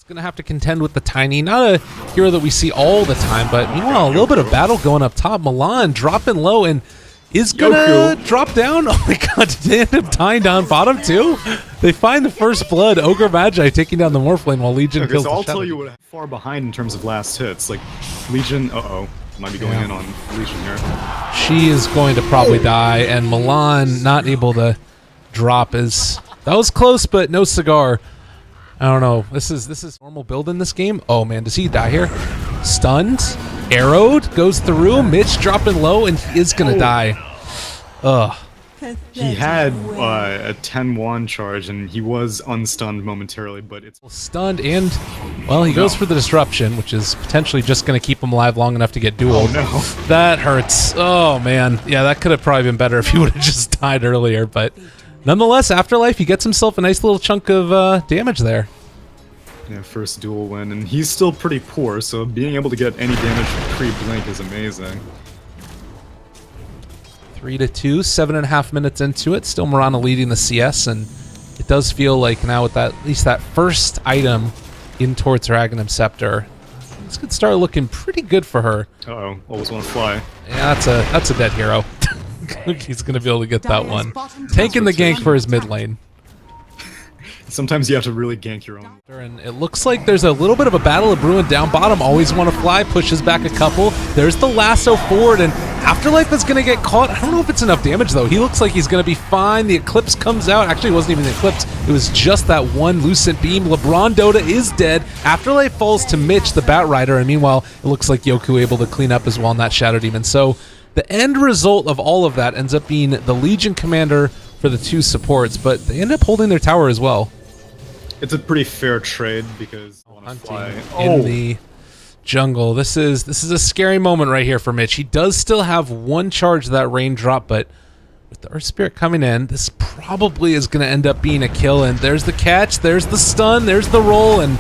Gonna have to contend with the Tiny, not a hero that we see all the time, but meanwhile a little bit of battle going up top. Milan dropping low and is gonna drop down. Oh my god, did they end up tying down bottom too? They find the first blood. Ogre Magi taking down the Morphlane while Legion kills so the I'll Shadow. tell you what far behind in terms of last hits. Like Legion, might be going in on Legion here. She is going to probably die, and Milan not able to drop is that was close, but no cigar. I don't know. This is normal build in this game. Oh man, does he die here? Stunned, arrowed, goes through. Mitch dropping low, and he is gonna die. Ugh. He had a 10-1 charge, and he was unstunned momentarily, but it's Stunned, and well, he goes for the disruption, which is potentially just gonna keep him alive long enough to get dueled. Oh no, that hurts. Oh man, yeah, that could have probably been better if he would have just died earlier, but. Nonetheless, Afterlife, he gets himself a nice little chunk of damage there. Yeah, first duel win, and he's still pretty poor, so being able to get any damage pre-blink is amazing. 3-2, 7.5 minutes into it. Still Marana leading the CS, and it does feel like now with that, at least that first item in towards her Aghanim Scepter, this could start looking pretty good for her. Uh-oh, always want to fly. Yeah, that's a dead hero. He's going to be able to get that one. Taking the gank for his mid lane. Sometimes you have to really gank your own. And it looks like there's a little bit of a battle of brewing down bottom. Always want to fly, pushes back a couple. There's the lasso forward, and Afterlife is going to get caught. I don't know if it's enough damage, though. He looks like he's going to be fine. The Eclipse comes out. Actually, it wasn't even the Eclipse. It was just that one Lucent Beam. LeBron Dota is dead. Afterlife falls to Mitch, the Bat Rider, and meanwhile, it looks like Yoku able to clean up as well in that Shadow Demon. So the end result of all of that ends up being the Legion Commander for the two supports, but they end up holding their tower as well. It's a pretty fair trade because I want to fly in the jungle. This is a scary moment right here for Mitch. He does still have one charge of that raindrop, but with the Earth Spirit coming in, this probably is going to end up being a kill. And there's the catch, there's the stun, there's the roll, and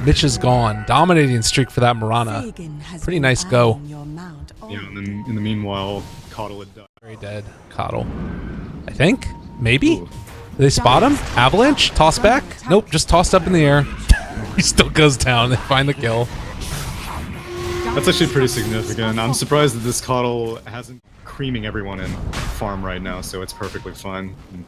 Mitch is gone. Dominating streak for that Marana. Pretty nice go. Yeah, and then in the meanwhile, Coddle had died. Very dead. Coddle. I think? Maybe? Ooh. They spot him? Avalanche? Toss back? Nope, just tossed up in the air. He still goes down. They find the kill. That's actually pretty significant. I'm surprised that this Coddle hasn't creaming everyone in farm right now, so it's perfectly fine. And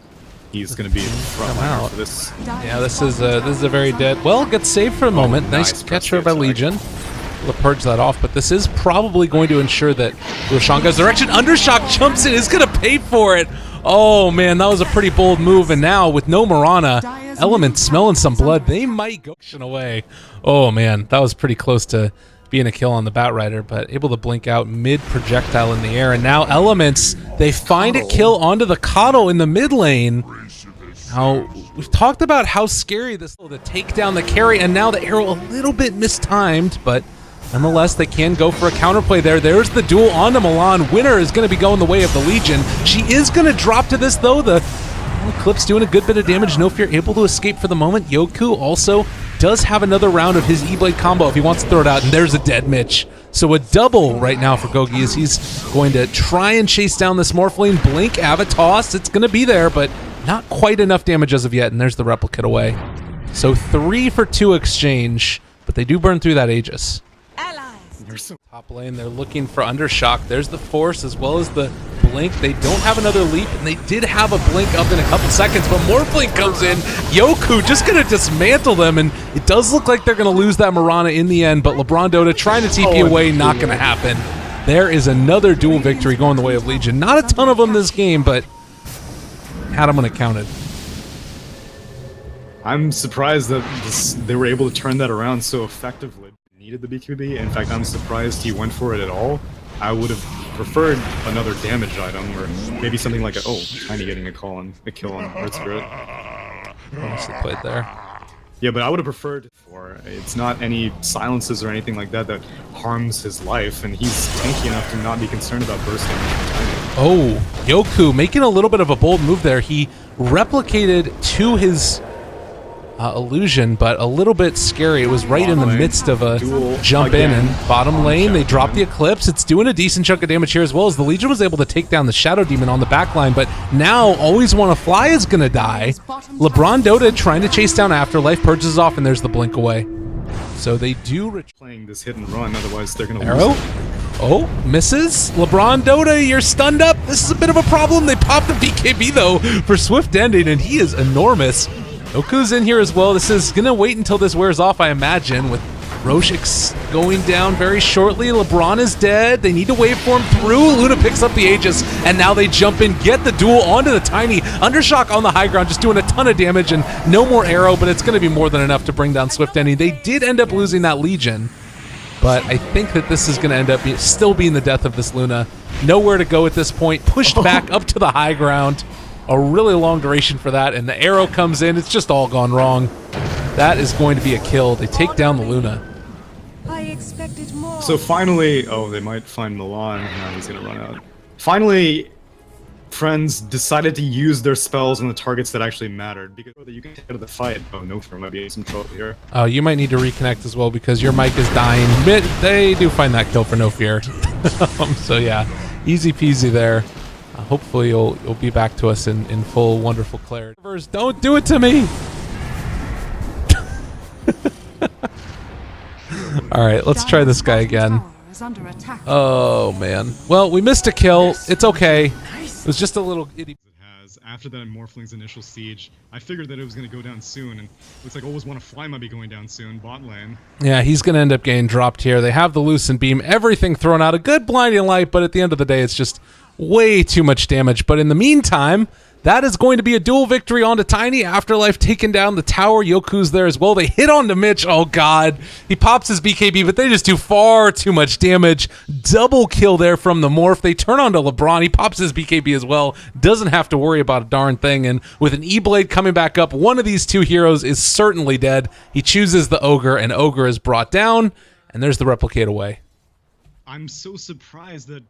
he's going to be front liner for this. Yeah, this is a very dead. Well, gets saved for a moment. Nice catch by Legion. We'll purge that off, but this is probably going to ensure that Roshan goes direction. Undershock jumps in. Is going to pay for it. Oh man, that was a pretty bold move, and now with no Marana, Elements smelling some blood, they might go away. Oh man, that was pretty close to being a kill on the Bat Rider, but able to blink out mid-projectile in the air, and now Elements, they find a kill onto the Coddle in the mid lane. Now, we've talked about how scary this is to take down the carry, and now the arrow a little bit mistimed, but nonetheless, they can go for a counterplay there. There's the duel onto Milan. Winner is going to be going the way of the Legion. She is going to drop to this, though. The Eclipse doing a good bit of damage. No Fear able to escape for the moment. Yoku also does have another round of his E-Blade combo if he wants to throw it out, and there's a dead Mitch. So a double right now for Gogi as he's going to try and chase down this Morphlane. Blink, Avatos. It's going to be there, but not quite enough damage as of yet, and there's the replicate away. So 3 for 2 exchange, but they do burn through that Aegis. Top lane, they're looking for Undershock. There's the Force as well as the Blink. They don't have another leap, and they did have a Blink up in a couple seconds, but more Blink comes in. Yoku just going to dismantle them, and it does look like they're going to lose that Marana in the end, but LeBron Dota trying to TP away, not going to happen. There is another dual victory going the way of Legion. Not a ton of them this game, but had them when it counted. I'm surprised that they were able to turn that around so effectively. Needed the BQB. In fact, I'm surprised he went for it at all. I would have preferred another damage item, or maybe something like Tiny getting a kill on Earth Spirit. Nicely played there. Yeah, but I would have preferred it's not any silences or anything like that that harms his life, and he's tanky enough to not be concerned about bursting. Oh, Yoku making a little bit of a bold move there. He replicated to his illusion, but a little bit scary. It was right in the midst of a jump in, and bottom lane, they drop the Eclipse. It's doing a decent chunk of damage here as well, as the Legion was able to take down the Shadow Demon on the backline, but now Always Wanna Fly is gonna die. LeBron Dota trying to chase down Afterlife, purges off, and there's the blink away. So they do playing this hit and run, otherwise they're gonna arrow. lose it. Oh, misses. LeBron Dota, you're stunned up. This is a bit of a problem. They popped the BKB though for swift ending, and he is enormous. Oku's in here as well. This is gonna wait until this wears off, I imagine, with Roshik's going down very shortly. LeBron is dead. They need to wait for him through. Luna picks up the Aegis, and now they jump in, get the duel onto the Tiny. UnderShock on the high ground, just doing a ton of damage, and no more arrow, but it's going to be more than enough to bring down Swift Ending. They did end up losing that Legion, but I think that this is going to end up still being the death of this Luna. Nowhere to go at this point. Pushed back up to the high ground. A really long duration for that, and the arrow comes in. It's just all gone wrong. That is going to be a kill. They take down the Luna. I expected more. So finally, oh, they might find Milan. Now he's gonna run out. Finally, friends decided to use their spells on the targets that actually mattered, because you can get out of the fight. Oh, no, there might be in some trouble here. Oh, you might need to reconnect as well because your mic is dying. They do find that kill for no fear. So yeah, easy peasy there. Hopefully you'll be back to us in full wonderful clarity. Don't do it to me. All right, let's try this guy again. Oh man. Well, we missed a kill. It's okay. It was just a little itty. After that Morphling's initial siege, I figured that it was going to go down soon, and looks like Always Wanna Fly might be going down soon, bot lane. Yeah, he's going to end up getting dropped here. They have the Lucent Beam, everything thrown out, a good blinding light, but at the end of the day, it's just way too much damage. But in the meantime, that is going to be a dual victory onto Tiny. Afterlife taking down the tower. Yoku's there as well. They hit onto Mitch. Oh, God. He pops his BKB, but they just do far too much damage. Double kill there from the Morph. They turn onto LeBron. He pops his BKB as well. Doesn't have to worry about a darn thing. And with an E-Blade coming back up, one of these two heroes is certainly dead. He chooses the Ogre, and Ogre is brought down. And there's the Replicate away. I'm so surprised that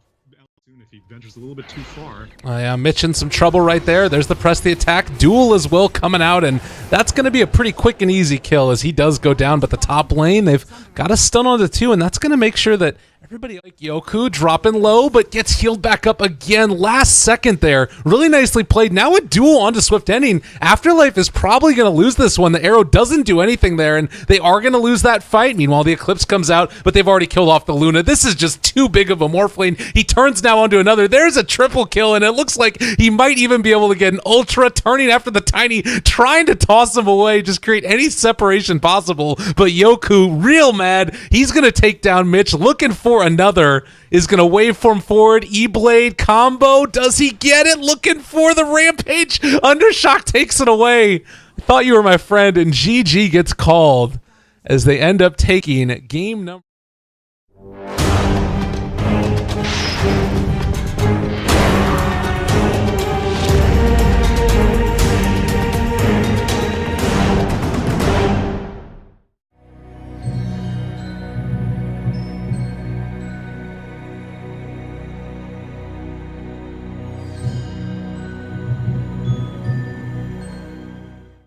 if he ventures a little bit too far. Yeah, Mitch in some trouble right there. There's the press the attack. Duel as well coming out, and that's going to be a pretty quick and easy kill as he does go down. But the top lane, they've got a stun on the two, and that's going to make sure that everybody like Yoku dropping low, but gets healed back up again last second there. Really nicely played. Now a duel onto Swift Ending. Afterlife is probably going to lose this one. The arrow doesn't do anything there, and they are going to lose that fight. Meanwhile, the Eclipse comes out, but they've already killed off the Luna. This is just too big of a Morphling. He turns now onto another. There's a triple kill, and it looks like he might even be able to get an Ultra, turning after the Tiny, trying to toss him away, just create any separation possible. But Yoku, real mad. He's going to take down Mitch, looking for another, is going to waveform forward. E-Blade combo. Does he get it? Looking for the Rampage. UnderShock takes it away. I thought you were my friend, and GG gets called as they end up taking game number.